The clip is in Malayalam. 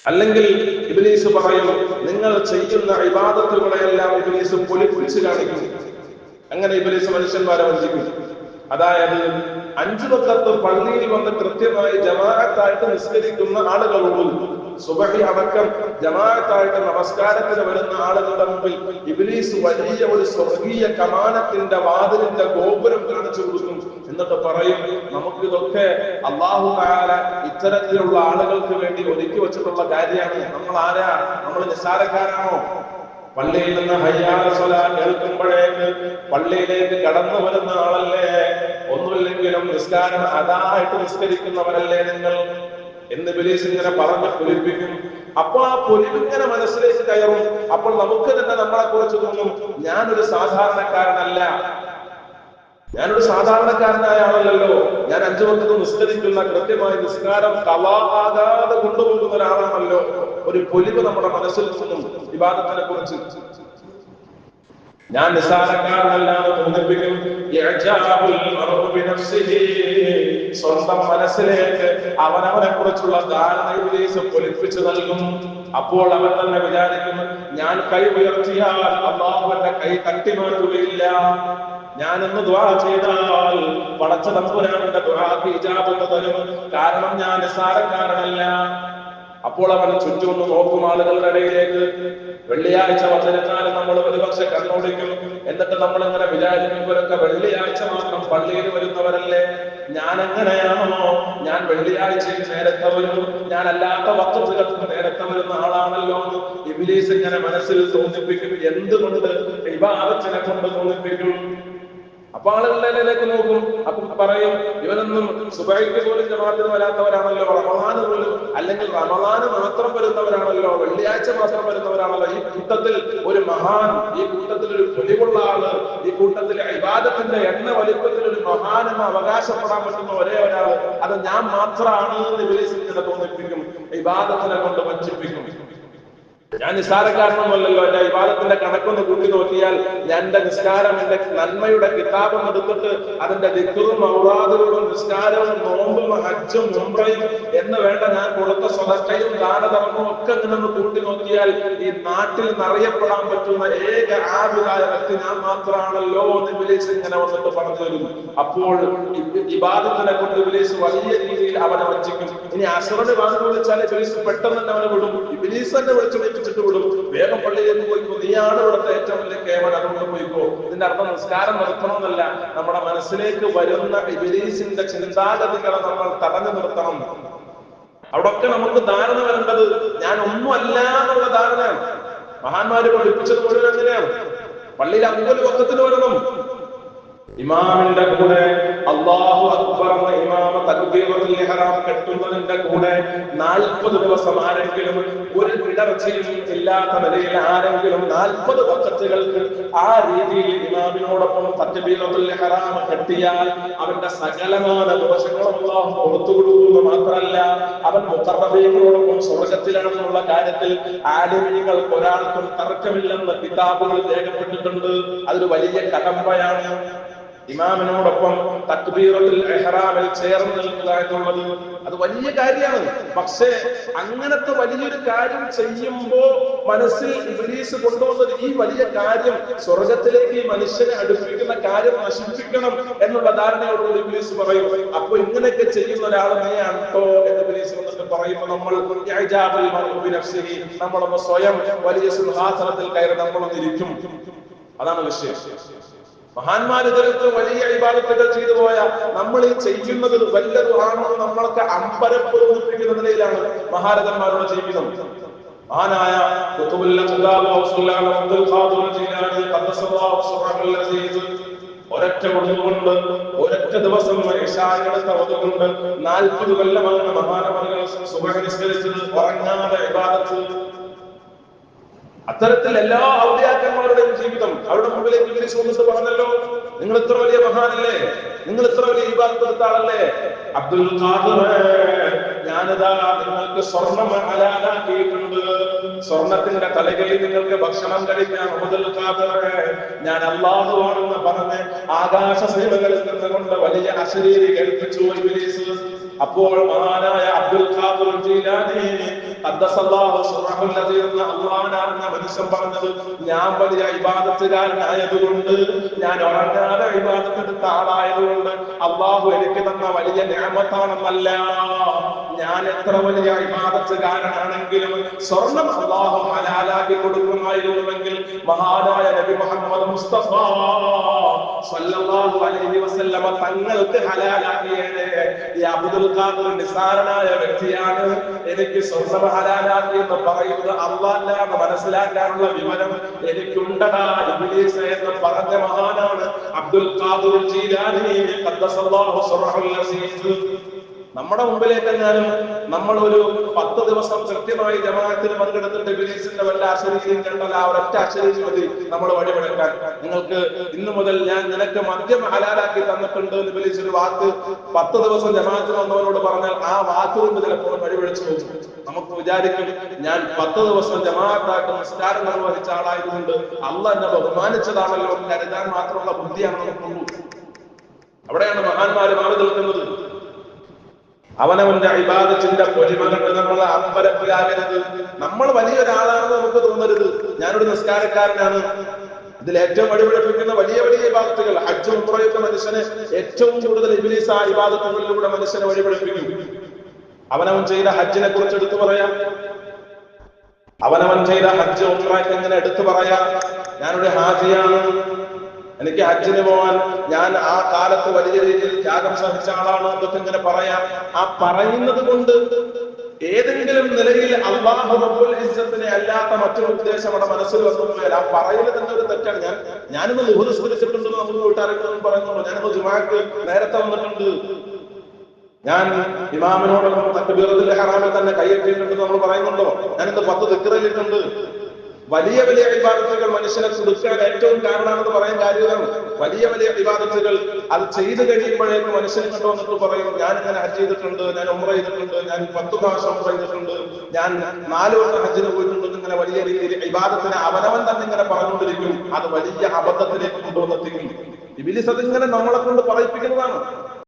അല്ലെങ്കിൽ ഇബ്ലീസ് പറയും, നിങ്ങൾ ചെയ്യുന്ന ഇബാദത്തുകളെല്ലാം ഇബ്ലീസ് പൊലിപ്പിച്ച് കാണിക്കും. അങ്ങനെ ഇബ്ലീസ് മനുഷ്യന്മാരെ വഞ്ചിക്കും. അതായത് 5 വഖത്ത് പള്ളിയിൽ വന്ന് കൃത്യമായി ജമാഅത്തായിട്ട് നിസ്കരിക്കുന്ന ആളുകളോട്, സുബഹി അടക്കം ജമാഅത്തായിട്ട് നമസ്കാരത്തിന് വരുന്ന ആളുകളുടെ മുമ്പിൽ ഇബ്ലീസ് വലിയ ഒരു സ്വർഗീയ കമാനത്തിന്റെ വാതിലിന്റെ ഗോപുരം കാണിച്ചു കൊടുക്കും. എന്നിട്ട് പറയും, നമുക്കിതൊക്കെ അല്ലാഹു തആല ഇത്തരത്തിലുള്ള ആളുകൾക്ക് വേണ്ടി ഒരുക്കി വെച്ചിട്ടുള്ള കാര്യമാണ്. നമ്മൾ ആരാ? നമ്മൾ നിസ്സാരക്കാരാണോ? പള്ളിയിൽ നിന്ന് ഹയ്യ അലൽ സ്വലാ കേൾക്കുമ്പോഴേക്ക് പള്ളിയിലേക്ക് കടന്നു വരുന്ന ആളല്ലേ? ഒന്നുമില്ലെങ്കിലും നിസ്കാരം അതായിട്ട് നിസ്കരിക്കുന്നവരല്ലേ നിങ്ങൾ എന്ന് ഇബ്ലീസ് ഇങ്ങനെ പറഞ്ഞ് പൊലിപ്പിക്കും. അപ്പൊ ആ പൊലിവിങ്ങനെ മനസ്സിലേക്ക് കയറും. അപ്പോൾ നമുക്ക് തന്നെ നമ്മളെ കുറിച്ച് തോന്നും, ഞാനൊരു സാധാരണക്കാരനല്ല, ഞാനൊരു സാധാരണക്കാരനായ ആളല്ലല്ലോ, ഞാൻ 5 വഖത്ത് നിസ്കരിക്കുന്ന കൃത്യമായി നിസ്കാരം ഖളാ ആകാതെ കൊണ്ടുപോകുന്ന ഒരാളാണല്ലോ. ഒരു പൊലിവ് നമ്മുടെ മനസ്സിൽ തോന്നും ഇബാദത്തിനെ കുറിച്ച്. ഞാൻ നിസ്സാരക്കാരനല്ലാതെ തോന്നിപ്പിക്കും. സ്വന്തം മനസ്സിലേക്ക് അവനവനെ കുറിച്ചുള്ള ധാരണ ഇബ്ലീസ് പൊലിപ്പിച്ചു നൽകും. അപ്പോൾ അവൻ തന്നെ വിചാരിക്കും, ഞാൻ കൈ ഉയർത്തിയാൽ അല്ലാഹു എന്റെ കൈ തട്ടിമാറ്റുകയില്ല, ഞാനൊന്ന് ദുആ ചെയ്താൽ പടച്ച തമ്പുരാൻ എന്റെ ദുആക്ക് ഇജാബത്ത് തരും, കാരണം ഞാൻ നിസ്സാരക്കാരനല്ല. അപ്പോൾ അവൻ ചുറ്റും നോക്കും ആളുകളുടെ ഇടയിലേക്ക്. വെള്ളിയാഴ്ച വന്നിരുന്നാലും നമ്മൾ ഒരുപക്ഷെ കണ്ണോടിക്കും. എന്നിട്ട് നമ്മൾ ഇങ്ങനെ വിചാരിക്കും, ഇവരൊക്കെ വെള്ളിയാഴ്ച മാത്രം പള്ളിയിൽ വരുന്നവരല്ലേ, ഞാൻ എങ്ങനെയാണോ? ഞാൻ വെള്ളിയാഴ്ചയിൽ നേരത്തെ വരും, ഞാൻ അല്ലാത്ത വഖത്തുകൾക്ക് നേരത്തെ വരുന്ന ആളാണല്ലോ എന്ന് ഇബ്ലീസ് ഇങ്ങനെ മനസ്സിൽ തോന്നിപ്പിക്കും. എന്തുകൊണ്ട്? ഇബാദത്തിനെ കൊണ്ട് തോന്നിപ്പിക്കും. അപ്പൊ ആളുകളിലേക്ക് നോക്കും, അപ്പൊ പറയും, ഇവനൊന്നും സുബഹിക്ക് പോലും ജമാഅത്തിന് വരാത്തവരാണല്ലോ, റമളാന് പോലും, അല്ലെങ്കിൽ റമളാന് മാത്രം വരുന്നവരാണല്ലോ, വെള്ളിയാഴ്ച മാത്രം വരുന്നവരാണല്ലോ. ഈ കൂട്ടത്തിൽ ഒരു മഹാൻ, ഈ കൂട്ടത്തിൽ ഒരു പൊലിവുള്ള ആള്, ഈ കൂട്ടത്തിൽ ഇബാദത്തിന്റെ എണ്ണ വലിപ്പത്തിൽ ഒരു മഹാൻ എന്ന് അവകാശപ്പെടാൻ പറ്റുന്ന ഒരേ ഒരാള് അത് ഞാൻ മാത്രമാണ് എന്ന് ഇബ്ലീസ് ഇങ്ങനെ തോന്നിപ്പിക്കും. ഇബാദത്തിനെ കൊണ്ട് വഞ്ചിപ്പിക്കും. ഞാൻ നിസ്സാരക്കാരനൊന്നുമല്ലല്ലോ, എന്റെ ഇബാദത്തിന്റെ കണക്കൊന്ന് കൂട്ടി നോക്കിയാൽ ഞാൻ എന്റെ നിസ്കാരം, എന്റെ നന്മയുടെ കിതാബും എടുത്തിട്ട് അതിന്റെ ദിക്റും ഔറാദുകളും നിസ്കാരവും നോമ്പും ഹജ്ജും ഉംറയും എന്ന് വേണ്ട ഞാൻ കൊടുത്ത സ്വതക്കയും ദാനധർമ്മവും ഒക്കെ ഇങ്ങനെ ഒന്ന് കൂട്ടി നോക്കിയാൽ ഈ നാട്ടിൽ നിറയപ്പെടാൻ പറ്റുന്ന ഏക ആബിദായ വ്യക്തി ഞാൻ മാത്രമാണല്ലോ എന്ന് ഇബ്ലീസ് ഇങ്ങനെ വന്നിട്ട് പറഞ്ഞു തരും. അപ്പോൾ ഇബാദത്തിനെ കൊണ്ട് ഇബ്ലീസ് വലിയ രീതിയിൽ അവനെ വഞ്ചിക്കും. ഇനി അസ്റിന് ബാങ്ക് വിളിച്ചാൽ ഇബ്ലീസ് പെട്ടെന്ന് തന്നെ അവനെ വിടും. ഇബ്ലീസ് തന്നെ വിളിച്ചു വിടും, വേഗം പള്ളിയിലേക്ക് പോയിക്കോ, നീയാണ് ഇവിടുത്തെ ഏറ്റവും വലിയ കേവലം, അതുകൊണ്ട് പോയിക്കോ. ഇതിന്റെ അർത്ഥം നിസ്കാരം നിർത്തണമെന്നല്ല, നമ്മുടെ മനസ്സിലേക്ക് വരുന്ന ഇബ്ലീസിന്റെ ചിന്താഗതികളെ നമ്മൾ തടഞ്ഞു നിർത്തണം. അവിടൊക്കെ നമുക്ക് ധാരണ വരേണ്ടത് ഞാൻ ഒന്നുമല്ല എന്നുള്ള ധാരണയാണ്. മഹാന്മാര് പഠിപ്പിച്ചത് മുഴുവൻ അങ്ങനെയാണ്. പള്ളിയിൽ 50 വഖത്തിന് വരണം. ഇമാമിന്റെ കൂടെ അല്ലാഹു അക്ബർ എന്ന ഇമാമ തക്ബീറത്തുൽ ഇഹ്റാം കെട്ടുന്നതിന്റെ കൂടെ 40 ദിവസം ആരെങ്കിലും ഒരു ഇടർച്ചയും ഇല്ലാത്ത നിലയിൽ ആരെങ്കിലും 40 വഖത്തുകൾക്ക് ആ രീതിയിൽ ഇമാമിനോടൊപ്പം തക്ബീറത്തുൽ ഇഹ്റാം കെട്ടിയാൽ അവന്റെ സകലമായ ദോഷങ്ങളും അല്ലാഹു പുറത്തു കൊടുക്കുന്നു. മാത്രമല്ല, അവൻ മുഖറബീങ്ങളോടൊപ്പം സ്വർഗത്തിലാണെന്നുള്ള കാര്യത്തിൽ ആലിമീങ്ങൾക്ക് ഒരാൾക്കും തർക്കമില്ലെന്ന് കിതാബുകളിൽ രേഖപ്പെട്ടിട്ടുണ്ട്. അതൊരു വലിയ കടമ്പയാണ്. ഇമാമിനോടൊപ്പം തക്ബീറത്തുൽ ഇഹ്റാമിൽ ചേർന്ന് നിൽക്കുക എന്നുള്ളത് അത് വലിയ കാര്യമാണ്. പക്ഷേ അങ്ങനത്തെ വലിയൊരു കാര്യം ചെയ്യുമ്പോ മനസ്സിൽ ഇബ്ലീസ് കൊണ്ടുവന്നത് ഈ വലിയ കാര്യം സ്വർഗത്തിലേക്ക് ഈ മനുഷ്യനെ അടുപ്പിക്കുന്ന കാര്യം നശിപ്പിക്കണം എന്നുള്ള ധാരണയോടുകൂടി ഇബ്ലീസ് പറയും. അപ്പൊ ഇങ്ങനെയൊക്കെ ചെയ്യുന്ന ഒരാളെ നീയാണ് കേട്ടോ എന്ന് ഇബ്ലീസ് വന്നിട്ട് പറയുമ്പോൾ നമ്മളൊന്ന് സ്വയം വലിയ സിംഹാസനത്തിൽ കയറി നമ്മളൊന്ന് ഇരിക്കും. അതാണ് വിഷയം. മഹാന്മാർ ഇതരത്ത് വലിയ ഇബാദത്തുകൾ ചെയ്തു പോയ നമ്മൾ ഈ ചെയ്യുന്നത് വല്ലതുമാണോ നമ്മൾക്ക് അമ്പരപ്പൊരുപ്പിക്കുന്ന നിലയിലാണ് മഹാരഥന്മാരോട് ജീവിതം. മഹാനായ ഒരൊറ്റ ഒന്നുകൊണ്ട് ഒരൊറ്റ ദിവസം ഇശാഅയുടെ തവതുകൊണ്ട് 40 കൊല്ലമാണ് മഹാനവറുകൾ സുബ്ഹ് നിസ്കരിച്ചത്, ഉറങ്ങാതെ ഇബാദത്ത്. അത്തരത്തിൽ എല്ലാ ഔലിയാക്കന്മാരുടെയും ജീവിതം അവരുടെ മുമ്പിലേക്ക് ഇബ്ലീസ് വന്നിട്ട് പറഞ്ഞല്ലോ, നിങ്ങൾ ഇത്ര വലിയ മഹാനല്ലേ, നിങ്ങൾ ഇത്ര വലിയ ഇബാദത്ത് എടുത്ത ആളല്ലേ, അബ്ദുൽ ഖാദിർ ഞാനിതാ നിങ്ങൾക്ക് സ്വർണം ഹലാലാക്കിയിട്ടുണ്ട്, സ്വർണത്തിന്റെ തലകളിൽ നിങ്ങൾക്ക് ഭക്ഷണം കഴിക്കാം. അബ്ദുൽ ഖാദിർ ഞാൻ അല്ലാഹുവാണെന്ന് പറഞ്ഞ് ആകാശ സേവകളിൽ നിന്നുകൊണ്ട് വലിയ അശരീരി കേൾപ്പിച്ചു ഇബ്ലീസ്. അപ്പോൾ മഹാനായ അബ്ദുൽ ഖാദിർ ജീലാനി ഖദ്ദസല്ലാഹു സിർറഹുൽ ലദീ എന്ന അല്ലാഹുവിന്റെ മനുഷ്യൻ പറഞ്ഞത്, ഞാൻ വലിയ ഇബാദത്തുകാരനായതുകൊണ്ട്, ഞാൻ ഉറങ്ങാതെ ഇബാദത്ത് എടുത്ത ആളായതുകൊണ്ട് അള്ളാഹു എനിക്ക് തന്ന വലിയ നിഅമത്താണെന്നല്ല. ഞാൻ എത്ര വലിയ ഇബാദത്തുകാരനാണെങ്കിലും സ്വർണം അള്ളാഹു ഹലാലാക്കി കൊടുക്കുമായിരുന്നുവെങ്കിൽ മഹാനായ നബി മുഹമ്മദ് മുസ്തഫ സ്വല്ലല്ലാഹു അലൈഹി വസല്ലമ തങ്ങൾക്ക് ഹലാലാക്കിയത്. ഈ അബ്ദുൽ ഖാദിർ നിസാരനായ വ്യക്തിയാണ്, എനിക്ക് സ്വർണം ഹലാലാക്കി എന്ന് പറയുന്നത് അല്ലാഹുവിനെ മനസ്സിലാക്കാനുള്ള വിവരം എനിക്കുണ്ടടാ ഇബ്ലീസ് എന്ന് പറഞ്ഞ മഹാനാണ് അബ്ദുൽ ഖാദിർ ജീലാനി ഖദ്ദസല്ലാഹു സിർറഹുൽ അസീസ്. നമ്മുടെ മുമ്പിലേക്കെങ്ങാനും നമ്മൾ ഒരു 10 ദിവസം കൃത്യമായി ജമാഅത്തിന് പങ്കെടുത്തിട്ട് ഇബ്ലീസിന്റെ വല്ല അശരീരിയും കണ്ടാൽ ആ ഒരൊറ്റ അശരീരി മതി നമ്മൾ വഴിപെടുക്കാൻ. നിങ്ങൾക്ക് ഇന്നു മുതൽ ഞാൻ നിനക്ക് മദ്യം ഹലാലാക്കി തന്നിട്ടുണ്ട് എന്ന് ഇബ്ലീസ് ഒരു വാക്ക് 10 ദിവസം ജമാഅത്തിന് വന്നവരോട് പറഞ്ഞാൽ ആ വാക്കുകൊണ്ട് ചിലപ്പോൾ വഴിപെടിച്ചു പോകും. നമുക്ക് വിചാരിക്കും, ഞാൻ 10 ദിവസം ജമാഅത്തായിട്ട് നിസ്കാരം നിർവഹിച്ച ആളായതുകൊണ്ട് അള്ളാഹ് എന്നെ ബഹുമാനിച്ചതാണല്ലോ എന്ന് കരുതാൻ മാത്രമുള്ള ബുദ്ധിയാണ് നമുക്കുള്ളൂ. അവിടെയാണ് മഹാന്മാര് മാറി നിൽക്കുന്നത്. അവനവന്റെ ഇബാദത്തിന്റെ പൊലിമ കണ്ട് നമ്മൾ അമ്പരപ്പിലാകരുത്. നമ്മൾ വലിയൊരാളാണെന്ന് നമുക്ക് തോന്നരുത്. ഞാനൊരു നിസ്കാരക്കാരനാണ്. ഇതിൽ ഏറ്റവും വഴിപിഴപ്പിക്കുന്ന വലിയ വലിയ ഇബാദത്തുകൾ, ഹജ്ജും ഉംറയൊക്കെ മനുഷ്യനെ ഏറ്റവും കൂടുതൽ ഇബ്ലീസ് ആ ഇബാദത്തുകളിലൂടെ മനുഷ്യനെ വഴിപിഴപ്പിക്കും. അവനവൻ ചെയ്ത ഹജ്ജിനെ കുറിച്ച് എടുത്തു പറയാം. അവനവൻ ചെയ്ത ഹജ്ജ് ഉംറയ്ക്ക് എങ്ങനെ എടുത്തു പറയാം. ഞാനൊരു ഹാജിയാണ്, എനിക്ക് ഹജ്ജിന് പോവാൻ ഞാൻ ആ കാലത്ത് വലിയ രീതിയിൽ ത്യാഗം സഹിച്ച ആളാണ് എന്നൊക്കെ ഇങ്ങനെ പറയാം. ആ പറയുന്നത് കൊണ്ട് ഏതെങ്കിലും നിലയിൽ അല്ലാഹു റബ്ബുൽ ഇസ്സത്തിനെ അല്ലാത്ത മറ്റൊരു ഉദ്ദേശം അവിടെ മനസ്സിൽ വന്നുപോയാൽ ആ പറയുന്നത് തന്നെ ഒരു തെറ്റാണ്. ഞാനിന്ന് ളുഹ്ർ നിസ്കരിച്ചിട്ടുണ്ട് നമ്മൾ വീട്ടുകാരൊക്കെ പറയുന്നുള്ളൂ. ഞാനിന്ന് ജുമാഅക്ക് നേരത്തെ വന്നിട്ടുണ്ട്, ഞാൻ ഇമാമിനോടൊപ്പം തക്ബീറത്തുൽ ഇഹ്റാമിൽ തന്നെ കൈയ്യറ്റിയിട്ടുണ്ട് നമ്മൾ പറയുന്നുണ്ടോ. ഞാനിന്ന് 10 ദിക്റിലിട്ടുണ്ട്. വലിയ വലിയ ഇബാദത്തുകൾ മനുഷ്യനെ കൊടുക്കാൻ ഏറ്റവും കാരണമാണെന്ന് പറയാൻ കാര്യമാണ്. വലിയ വലിയ ഇബാദത്തുകൾ അത് ചെയ്തു കഴിയുമ്പോഴേക്കും മനുഷ്യനെ കണ്ടു വന്നിട്ട് പറയും, ഞാൻ ഇങ്ങനെ ഹജ്ജ് ചെയ്തിട്ടുണ്ട്, ഞാൻ ഉംറ ചെയ്തിട്ടുണ്ട്, ഞാൻ 10 പ്രാവശ്യം ഉംറ ചെയ്തിട്ടുണ്ട്, ഞാൻ 4 വട്ടം ഹജ്ജിന് പോയിട്ടുണ്ട്. ഇങ്ങനെ വലിയ രീതിയിൽ ഇബാദത്തിനെ അവനവൻ തന്നെ ഇങ്ങനെ പറഞ്ഞുകൊണ്ടിരിക്കും. അത് വലിയ അബദ്ധത്തിലേക്ക് കൊണ്ടുവന്നെത്തിക്കും. ഇബ്ലീസ് അതിങ്ങനെ നമ്മളെ കൊണ്ട് പറയിപ്പിക്കുന്നതാണ്.